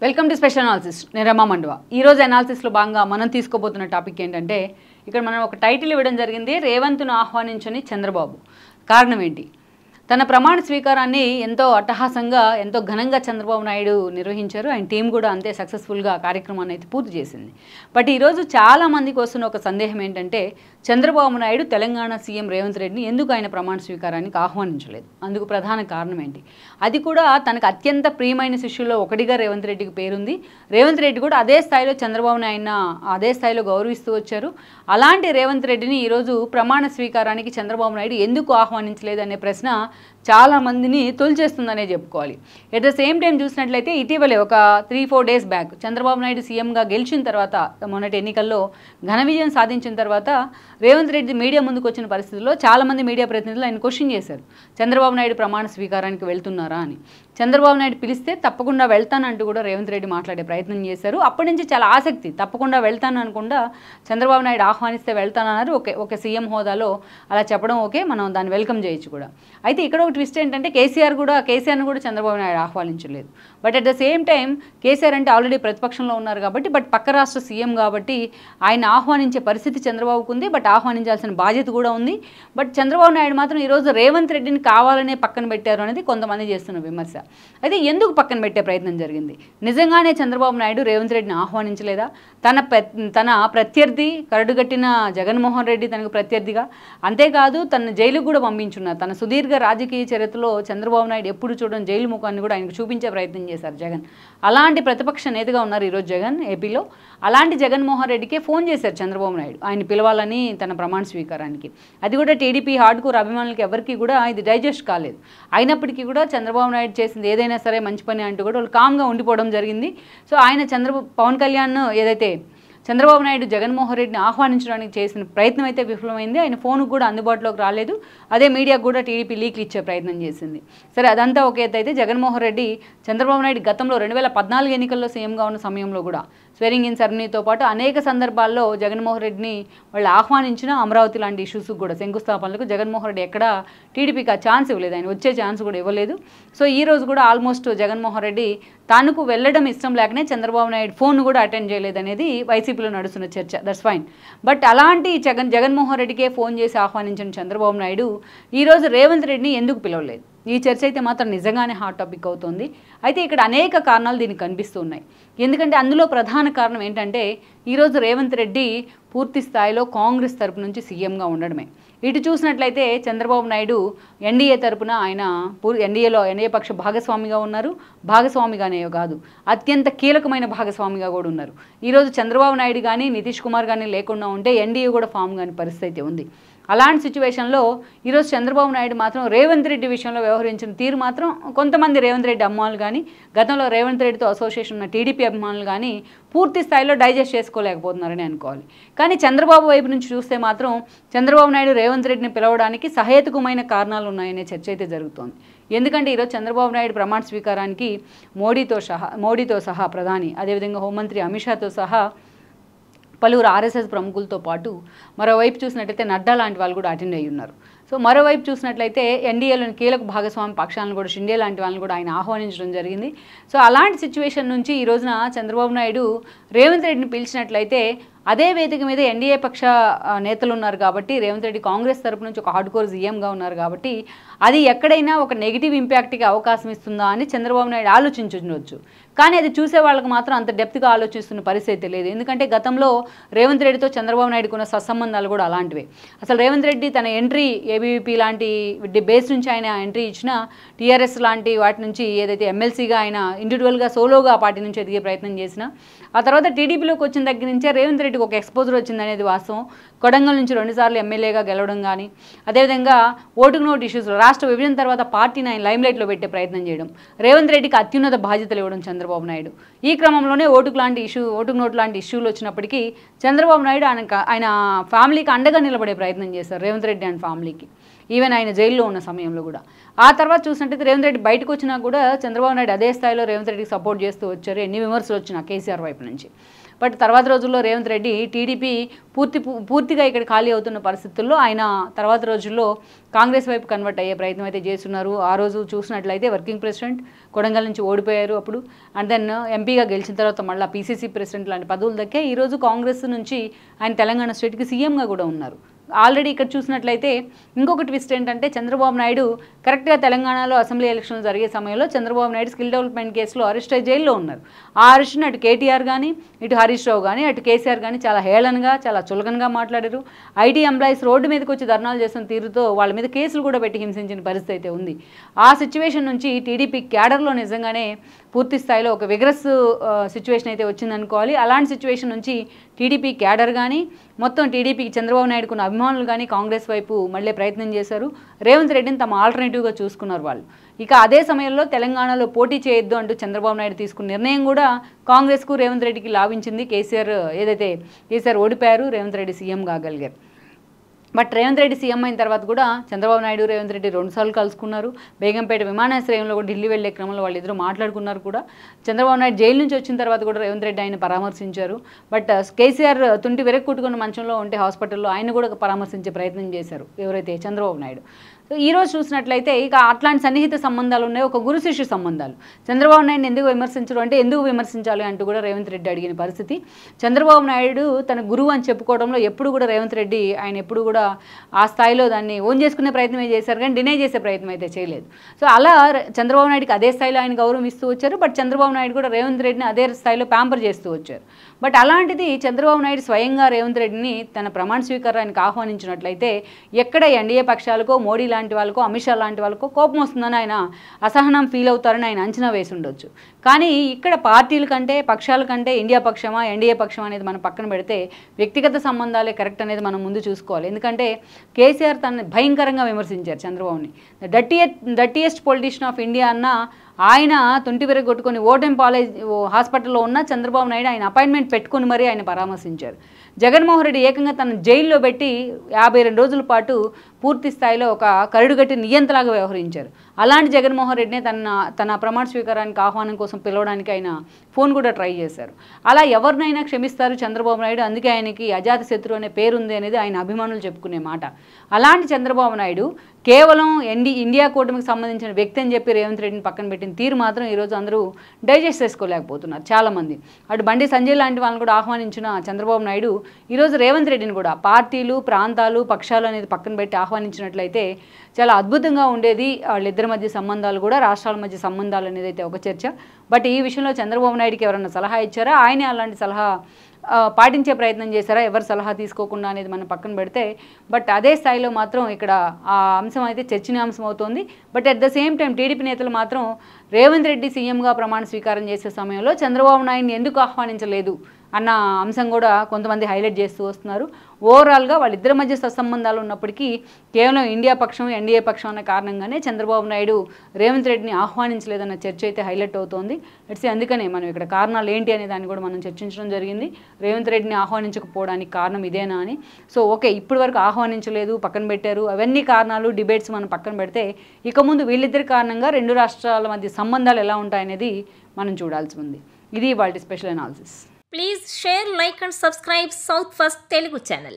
Welcome to special analysis నేను రమా మండవ ఈ రోజు అనాలిసిస్ లో భాగంగా మనం తీసుకోబోతున్న టాపిక్ ఏంటంటే ఇక్కడ మనం ఒక టైటిల్ ఇవ్వడం జరిగింది రేవంత్ను ఆహ్వానించని చంద్రబాబు కారణం ఏంటి తన ప్రమాణ స్వీకారాన్ని ఎంతో అట్టహాసంగా ఎంతో ఘనంగా చంద్రబాబు నాయుడు నిర్వహించారు ఆయన టీం కూడా అంతే సక్సెస్ఫుల్గా కార్యక్రమాన్ని అయితే పూర్తి చేసింది బట్ ఈరోజు చాలా మందికి వస్తున్న ఒక సందేహం ఏంటంటే చంద్రబాబు నాయుడు తెలంగాణ సీఎం రేవంత్ రెడ్డిని ఎందుకు ఆయన ప్రమాణ స్వీకారానికి ఆహ్వానించలేదు అందుకు ప్రధాన కారణం ఏంటి అది కూడా తనకు అత్యంత ప్రియమైన శిష్యుల్లో ఒకటిగా రేవంత్ రెడ్డికి పేరుంది రేవంత్ రెడ్డి కూడా అదే స్థాయిలో చంద్రబాబు నాయుడిని అదే స్థాయిలో గౌరవిస్తూ వచ్చారు అలాంటి రేవంత్ రెడ్డిని ఈరోజు ప్రమాణ స్వీకారానికి చంద్రబాబు నాయుడు ఎందుకు ఆహ్వానించలేదు అనే ప్రశ్న చాలా మందిని తొలిచేస్తుందనే చెప్పుకోవాలి ఎట్ ద సేమ్ టైం చూసినట్లయితే ఇటీవలే ఒక 3-4 డేస్ బ్యాక్ చంద్రబాబు నాయుడు సీఎంగా గెలిచిన తర్వాత మొన్నటి ఎన్నికల్లో ఘన విజయం సాధించిన తర్వాత రేవంత్ రెడ్డి మీడియా ముందుకు వచ్చిన పరిస్థితుల్లో చాలామంది మీడియా ప్రతినిధులు ఆయన క్వశ్చన్ చేశారు చంద్రబాబు నాయుడు ప్రమాణ స్వీకారానికి వెళ్తున్నారా అని చంద్రబాబు నాయుడు పిలిస్తే తప్పకుండా వెళ్తానంటూ కూడా రేవంత్ రెడ్డి మాట్లాడే ప్రయత్నం చేశారు అప్పటి నుంచి చాలా ఆసక్తి తప్పకుండా వెళ్తాను అనుకుండా చంద్రబాబు నాయుడు ఆహ్వానిస్తే వెళ్తానన్నారు ఒక సీఎం హోదాలో అలా చెప్పడం ఓకే మనం దాన్ని వెల్కమ్ చేయొచ్చు కూడా అయితే ఇక్కడ ఒక ట్విస్ట్ ఏంటంటే కేసీఆర్ను కూడా చంద్రబాబు నాయుడు ఆహ్వానించలేదు but at the same time KCR అంటే ఆల్రెడీ ప్రతిపక్షంలో ఉన్నారు కాబట్టి బట్ పక్క రాష్ట్ర సీఎం కాబట్టి ఆయన ఆహ్వానించే పరిస్థితి చంద్రబాబుకు ఉంది బట్ ఆహ్వానించాల్సిన బాధ్యత కూడా ఉంది బట్ చంద్రబాబు నాయుడు మాత్రం ఈరోజు రేవంత్ రెడ్డిని కావాలనే పక్కన పెట్టారు అనేది కొంతమంది చేస్తున్న విమర్శ అయితే ఎందుకు పక్కన పెట్టే ప్రయత్నం జరిగింది నిజంగానే చంద్రబాబు నాయుడు రేవంత్ రెడ్డిని ఆహ్వానించలేదా తన ప్రత్యర్థి కరడుగట్టిన జగన్మోహన్ రెడ్డి తనకు ప్రత్యర్థిగా అంతేకాదు తన జైలుకు కూడా పంపించున్నారు తన సుదీర్ఘ రాజకీయ చరిత్రలో చంద్రబాబు నాయుడు ఎప్పుడు చూడడం జైలు ముఖాన్ని కూడా ఆయనకు చూపించే ప్రయత్నం చేశారు జగన్ అలాంటి ప్రతిపక్ష నేతగా ఉన్నారు ఈరోజు జగన్ ఏపీలో అలాంటి జగన్మోహన్ రెడ్డికే ఫోన్ చేశారు చంద్రబాబు నాయుడు ఆయన పిలవాలని తన ప్రమాణ స్వీకారానికి అది కూడా టీడీపీ హార్డ్కోర్ అభిమానులకి ఎవరికి కూడా ఇది డైజెస్ట్ కాలేదు అయినప్పటికీ కూడా చంద్రబాబు నాయుడు చేసింది ఏదైనా సరే మంచి పని అంటూ కూడా వాళ్ళు కామ్గా ఉండిపోవడం జరిగింది సో ఆయన పవన్ కళ్యాణ్ ఏదైతే చంద్రబాబు నాయుడు జగన్మోహన్ రెడ్డిని ఆహ్వానించడానికి చేసిన ప్రయత్నం అయితే విఫలమైంది ఆయన ఫోన్కు కూడా అందుబాటులోకి రాలేదు అదే మీడియాకు కూడా టీడీపీ లీక్లు ఇచ్చే ప్రయత్నం చేసింది సరే అదంతా ఒక ఎత్తు అయితే జగన్మోహన్ రెడ్డి చంద్రబాబు నాయుడు గతంలో 2014 ఎన్నికల్లో సీఎంగా ఉన్న సమయంలో కూడా స్వేరింగ్ ఇన్ సెరమనీతో పాటు అనేక సందర్భాల్లో జగన్మోహన్ రెడ్డిని వాళ్ళు ఆహ్వానించిన అమరావతి లాంటి ఇష్యూస్కి కూడా శంకుస్థాపనలకు జగన్మోహన్ రెడ్డి ఎక్కడా టీడీపీకి ఆ ఛాన్స్ ఇవ్వలేదు ఆయన వచ్చే ఛాన్స్ కూడా ఇవ్వలేదు సో ఈ రోజు కూడా ఆల్మోస్ట్ జగన్మోహన్ రెడ్డి తనకు వెళ్ళడం ఇష్టం లేకనే చంద్రబాబు నాయుడు ఫోన్ కూడా అటెండ్ చేయలేదు అనేది వైసీపీలో నడుస్తున్న చర్చ దట్స్ ఫైన్ బట్ అలాంటి జగన్మోహన్ రెడ్డికే ఫోన్ చేసి ఆహ్వానించిన చంద్రబాబు నాయుడు ఈరోజు రేవంత్ రెడ్డిని ఎందుకు పిలవలేదు ఈ చర్చ అయితే మాత్రం నిజంగానే హాట్ టాపిక్ అవుతుంది అయితే ఇక్కడ అనేక కారణాలు దీనికి కనిపిస్తూ ఉన్నాయి ఎందుకంటే అందులో ప్రధాన కారణం ఏంటంటే ఈరోజు రేవంత్ రెడ్డి పూర్తి స్థాయిలో కాంగ్రెస్ తరపు నుంచి సీఎంగా ఉండడమే ఇటు చూసినట్లయితే చంద్రబాబు నాయుడు ఎన్డీఏ తరపున ఆయన ఎన్డీఏ పక్ష భాగస్వామిగా ఉన్నారు భాగస్వామిగానే కాదు అత్యంత కీలకమైన భాగస్వామిగా కూడా ఉన్నారు ఈరోజు చంద్రబాబు నాయుడు కానీ నితీష్ కుమార్ కానీ లేకుండా ఉంటే ఎన్డీఏ కూడా ఫామ్ కాని పరిస్థితి ఉంది అలాంటి సిచ్యువేషన్లో ఈరోజు చంద్రబాబు నాయుడు మాత్రం రేవంత్ రెడ్డి విషయంలో వ్యవహరించిన తీరు మాత్రం కొంతమంది రేవంత్ రెడ్డి అభిమానులు కానీ గతంలో రేవంత్ రెడ్డితో అసోసియేషన్ ఉన్న టీడీపీ అభిమానులు కానీ పూర్తి స్థాయిలో డైజెస్ట్ చేసుకోలేకపోతున్నారని అనుకోవాలి కానీ చంద్రబాబు వైపు నుంచి చూస్తే మాత్రం చంద్రబాబు నాయుడు రేవంత్ రెడ్డిని పిలవడానికి సహేతుకమైన కారణాలు ఉన్నాయనే చర్చ అయితే జరుగుతోంది ఎందుకంటే ఈరోజు చంద్రబాబు నాయుడు ప్రమాణ స్వీకారానికి మోడీతో సహా ప్రధాని అదేవిధంగా హోంమంత్రి అమిత్ షాతో సహా పలువురు ఆర్ఎస్ఎస్ ప్రముఖులతో పాటు మరోవైపు చూసినట్లయితే నడ్డా లాంటి వాళ్ళు కూడా అటెండ్ అయ్యి ఉన్నారు సో మరోవైపు చూసినట్లయితే ఎన్డీఏలోని కీలక భాగస్వామి పక్షాలను కూడా షిండే లాంటి వాళ్ళని కూడా ఆయన ఆహ్వానించడం జరిగింది సో అలాంటి సిచ్యువేషన్ నుంచి ఈ రోజున చంద్రబాబు నాయుడు రేవంత్ రెడ్డిని పిలిచినట్లయితే అదే వేదిక మీద ఎన్డీఏ పక్ష నేతలు ఉన్నారు కాబట్టి రేవంత్ రెడ్డి కాంగ్రెస్ తరపు నుంచి ఒక హార్డ్కోర్ సీఎంగా ఉన్నారు కాబట్టి అది ఎక్కడైనా ఒక నెగిటివ్ ఇంపాక్ట్కి అవకాశం ఇస్తుందా అని చంద్రబాబు నాయుడు ఆలోచించవచ్చు కానీ అది చూసే వాళ్ళకి మాత్రం అంత డెప్త్గా ఆలోచిస్తున్న పరిస్థితి లేదు ఎందుకంటే గతంలో రేవంత్ రెడ్డితో చంద్రబాబు నాయుడుకున్న సత్సంబంధాలు కూడా అలాంటివే అసలు రేవంత్ రెడ్డి తన ఎంట్రీ ఏబీవీపీ లాంటి బేస్ నుంచి ఆయన ఎంట్రీ ఇచ్చిన టీఆర్ఎస్ లాంటి వాటి నుంచి ఏదైతే ఎమ్మెల్సీగా ఆయన ఇండివిజువల్గా సోలోగా పార్టీ నుంచి ఎదిగే ప్రయత్నం చేసినా ఆ తర్వాత టీడీపీలోకి వచ్చిన దగ్గర నుంచే రేవంత్ రెడ్డికి ఒక ఎక్స్పోజర్ వచ్చిందనేది వాస్తవం కొడంగల్ నుంచి 2 సార్లు ఎమ్మెల్యేగా గెలవడం కానీ అదేవిధంగా ఓటుకు నోటు ఇష్యూస్లో రాష్ట్ర విభజన తర్వాత పార్టీని ఆయన లైమ్లైట్లో పెట్టే ప్రయత్నం చేయడం రేవంత్ రెడ్డికి అత్యున్నత బాధ్యతలు ఇవ్వడం చంద్రబాబు నాయుడు ఈ క్రమంలోనే ఓటుకు నోటు లాంటి ఇష్యూలు వచ్చినప్పటికీ చంద్రబాబు నాయుడు ఆయన ఫ్యామిలీకి అండగా నిలబడే ప్రయత్నం చేశారు రేవంత్ రెడ్డి అండ్ ఫ్యామిలీకి ఈవెన్ ఆయన జైల్లో ఉన్న సమయంలో కూడా. ఆ తర్వాత చూసినట్టయితే రేవంత్ రెడ్డి బయటకు వచ్చినా కూడా చంద్రబాబు నాయుడు అదే స్థాయిలో రేవంత్ రెడ్డికి సపోర్ట్ చేస్తూ వచ్చారు, ఎన్ని విమర్శలు వచ్చినా కేసీఆర్ వైపు నుంచి. బట్ తర్వాత రోజుల్లో రేవంత్ రెడ్డి టీడీపీ పూర్తిగా ఇక్కడ ఖాళీ అవుతున్న పరిస్థితుల్లో ఆయన తర్వాత రోజుల్లో కాంగ్రెస్ వైపు కన్వర్ట్ అయ్యే ప్రయత్నం అయితే చేస్తున్నారు. ఆ రోజు చూసినట్లయితే వర్కింగ్ ప్రెసిడెంట్ కొడంగల్ నుంచి ఓడిపోయారు అప్పుడు, అండ్ దెన్ ఎంపీగా గెలిచిన తర్వాత మళ్ళీ పీసీసీ ప్రెసిడెంట్ లాంటి పదవులు దక్కే ఈరోజు కాంగ్రెస్ నుంచి ఆయన తెలంగాణ స్టేట్కి సీఎంగా కూడా ఉన్నారు. ఆల్రెడీ ఇక్కడ చూసినట్లయితే ఇంకొక ట్విస్ట్ ఏంటంటే చంద్రబాబు నాయుడు కరెక్ట్గా తెలంగాణలో అసెంబ్లీ ఎలక్షన్లు జరిగే సమయంలో చంద్రబాబు నాయుడు స్కిల్ డెవలప్మెంట్ కేసులో అరెస్ట్ అయ్యి జైల్లో ఉన్నారు. ఆ అరెస్ట్ని అటు కేటీఆర్ కానీ ఇటు హరీష్ రావు కానీ అటు కేసీఆర్ కానీ చాలా హేళనగా చాలా చులకనగా మాట్లాడారు. ఐటీ ఎంప్లాయీస్ రోడ్డు మీదకి వచ్చి ధర్నాలు చేస్తున్న తీరుతో వాళ్ళ మీద కేసులు కూడా పెట్టి హింసించిన పరిస్థితి అయితే ఉంది. ఆ సిచ్యువేషన్ నుంచి టీడీపీ క్యాడర్లో నిజంగానే పూర్తి స్థాయిలో ఒక విగ్రస్ సిచ్యువేషన్ అయితే వచ్చిందనుకోవాలి. అలాంటి సిచ్యువేషన్ నుంచి టీడీపీ క్యాడర్ కానీ మొత్తం టీడీపీకి చంద్రబాబు నాయుడుకున్న అభిమానులు కానీ కాంగ్రెస్ వైపు మళ్ళీ ప్రయత్నం చేశారు. రేవంత్ రెడ్డిని తమ ఆల్టర్నేటివ్గా చూసుకున్నారు వాళ్ళు. ఇక అదే సమయంలో తెలంగాణలో పోటీ చేయొద్దు అంటూ చంద్రబాబు నాయుడు తీసుకున్న నిర్ణయం కూడా కాంగ్రెస్కు రేవంత్ రెడ్డికి లాభించింది. కేసీఆర్ ఓడిపోయారు, రేవంత్ రెడ్డి సీఎం కాగలిగారు. బట్ రేవంత్ రెడ్డి సీఎం అయిన తర్వాత కూడా చంద్రబాబు నాయుడు రేవంత్ రెడ్డి 2 సార్లు కలుసుకున్నారు. బేగంపేట విమానాశ్రయంలో కూడా ఢిల్లీ వెళ్లే క్రమంలో వాళ్ళిద్దరూ మాట్లాడుకున్నారు కూడా. చంద్రబాబు నాయుడు జైలు నుంచి వచ్చిన తర్వాత కూడా రేవంత్ రెడ్డి ఆయన పరామర్శించారు. బట్ కేసీఆర్ తుంటి వెరక్కుట్టుకున్న మంచంలో ఉంటే హాస్పిటల్లో ఆయన కూడా పరామర్శించే ప్రయత్నం చేశారు ఎవరైతే చంద్రబాబు నాయుడు. సో ఈరోజు చూసినట్లయితే ఇక అట్లాంటి సన్నిహిత సంబంధాలు ఉన్నాయి, ఒక గురు శిష్య సంబంధాలు. చంద్రబాబు నాయుడుని ఎందుకు విమర్శించరు అంటే ఎందుకు విమర్శించాలి అంటూ కూడా రేవంత్ రెడ్డి అడిగిన పరిస్థితి. చంద్రబాబు నాయుడు తన గురువు అని చెప్పుకోవడంలో ఎప్పుడు కూడా రేవంత్ రెడ్డి ఆయన ఎప్పుడు కూడా ఆ స్థాయిలో దాన్ని ఓన్ చేసుకునే ప్రయత్నమే చేశారు కానీ డినై చేసే ప్రయత్నం అయితే చేయలేదు. సో అలా చంద్రబాబు నాయుడుకి అదే స్థాయిలో ఆయన గౌరవం ఇస్తూ వచ్చారు. బట్ చంద్రబాబు నాయుడు కూడా రేవంత్ రెడ్డిని అదే స్థాయిలో ప్యాంపర్ చేస్తూ వచ్చారు. బట్ అలాంటిది చంద్రబాబు నాయుడు స్వయంగా రేవంత్ రెడ్డిని తన ప్రమాణ స్వీకారానికి ఆహ్వానించినట్లయితే ఎక్కడ ఎన్డీఏ పక్షాలకో మోడీ లాంటి వాళ్ళకో అమిత్ షా లాంటి వాళ్ళకో కోపం వస్తుందని ఆయన అసహనం ఫీల్ అవుతారని ఆయన అంచనా వేసి ఉండొచ్చు. కానీ ఇక్కడ పార్టీల కంటే పక్షాల కంటే ఇండియా పక్షమా ఎన్డీఏ పక్షమా అనేది మనం పక్కన పెడితే వ్యక్తిగత సంబంధాలే కరెక్ట్ అనేది మనం ముందు చూసుకోవాలి. ఎందుకంటే కేసీఆర్ తనని భయంకరంగా విమర్శించారు చంద్రబాబుని. డట్టియెస్ట్ పొలిటీషియన్ ఆఫ్ ఇండియా అన్న ఆయన తుంటి విరగొట్టుకొని ఓటెం హాస్పిటల్లో ఉన్న చంద్రబాబు నాయుడు ఆయన అపాయింట్మెంట్ పెట్టుకుని మరీ ఆయన పరామర్శించారు. జగన్మోహన్ రెడ్డి ఏకంగా తన జైల్లో పెట్టి 52 రోజుల పాటు పూర్తి స్థాయిలో ఒక కరుడుగట్టి నియంతలాగా వ్యవహరించారు. అలాంటి జగన్మోహన్ రెడ్డిని తన ప్రమాణ స్వీకారానికి ఆహ్వానం కోసం పిలవడానికి ఆయన ఫోన్ కూడా ట్రై చేశారు. అలా ఎవరినైనా క్షమిస్తారు చంద్రబాబు నాయుడు, అందుకే ఆయనకి అజాత శత్రు అనే పేరుంది అనేది ఆయన అభిమానులు చెప్పుకునే మాట. అలాంటి చంద్రబాబు నాయుడు కేవలం ఇండియా కూటమికి సంబంధించిన వ్యక్తి అని చెప్పి రేవంత్ రెడ్డిని పక్కన పెట్టిన తీరు మాత్రం ఈరోజు అందరూ డైజెస్ట్ చేసుకోలేకపోతున్నారు చాలామంది. అటు బండి సంజయ్ లాంటి వాళ్ళని కూడా ఆహ్వానించిన చంద్రబాబు నాయుడు ఈరోజు రేవంత్ రెడ్డిని కూడా పార్టీలు ప్రాంతాలు పక్షాలు అనేది పక్కన పెట్టి ఆహ్వానించినట్లయితే చాలా అద్భుతంగా ఉండేది. వాళ్ళిద్దరి మధ్య సంబంధాలు కూడా రాష్ట్రాల మధ్య సంబంధాలు అనేది అయితే ఒక చర్చ. బట్ ఈ విషయంలో చంద్రబాబు నాయుడుకి ఎవరన్నా సలహా ఇచ్చారా, ఆయనే అలాంటి సలహా పాటించే ప్రయత్నం చేశారా, ఎవరు సలహా తీసుకోకుండా అనేది మనం పక్కన పెడితే బట్ అదే స్థాయిలో మాత్రం ఇక్కడ ఆ అంశం అయితే చర్చనీయాంశం అవుతోంది. But at the same time TDP నేతలు మాత్రం రేవంత్ రెడ్డి సీఎంగా ప్రమాణ స్వీకారం చేసే సమయంలో చంద్రబాబు నాయుడిని ఎందుకు ఆహ్వానించలేదు అన్న అంశం కూడా కొంతమంది హైలైట్ చేస్తూ వస్తున్నారు. ఓవరాల్గా వాళ్ళిద్దరి మధ్య సత్సంబంధాలు ఉన్నప్పటికీ కేవలం ఇండియా పక్షం ఎన్డీఏ పక్షం అన్న కారణంగానే చంద్రబాబు నాయుడు రేవంత్ రెడ్డిని ఆహ్వానించలేదన్న చర్చ అయితే హైలైట్ అవుతోంది. లెట్స్ అందుకనే మనం ఇక్కడ కారణాలు ఏంటి అనే దాన్ని కూడా మనం చర్చించడం జరిగింది. రేవంత్ రెడ్డిని ఆహ్వానించకపోవడానికి కారణం ఇదేనా అని. సో ఓకే, ఇప్పటి వరకు ఆహ్వానించలేదు, పక్కన పెట్టారు, అవన్నీ కారణాలు డిబేట్స్ మనం పక్కన పెడితే ఇక ముందు వీళ్ళిద్దరి కారణంగా 2 రాష్ట్రాల మధ్య సంబంధాలు ఎలా ఉంటాయనేది మనం చూడాల్సి ఉంది. ఇది వాళ్ళ special analysis. Please share, like and subscribe South First Telugu channel.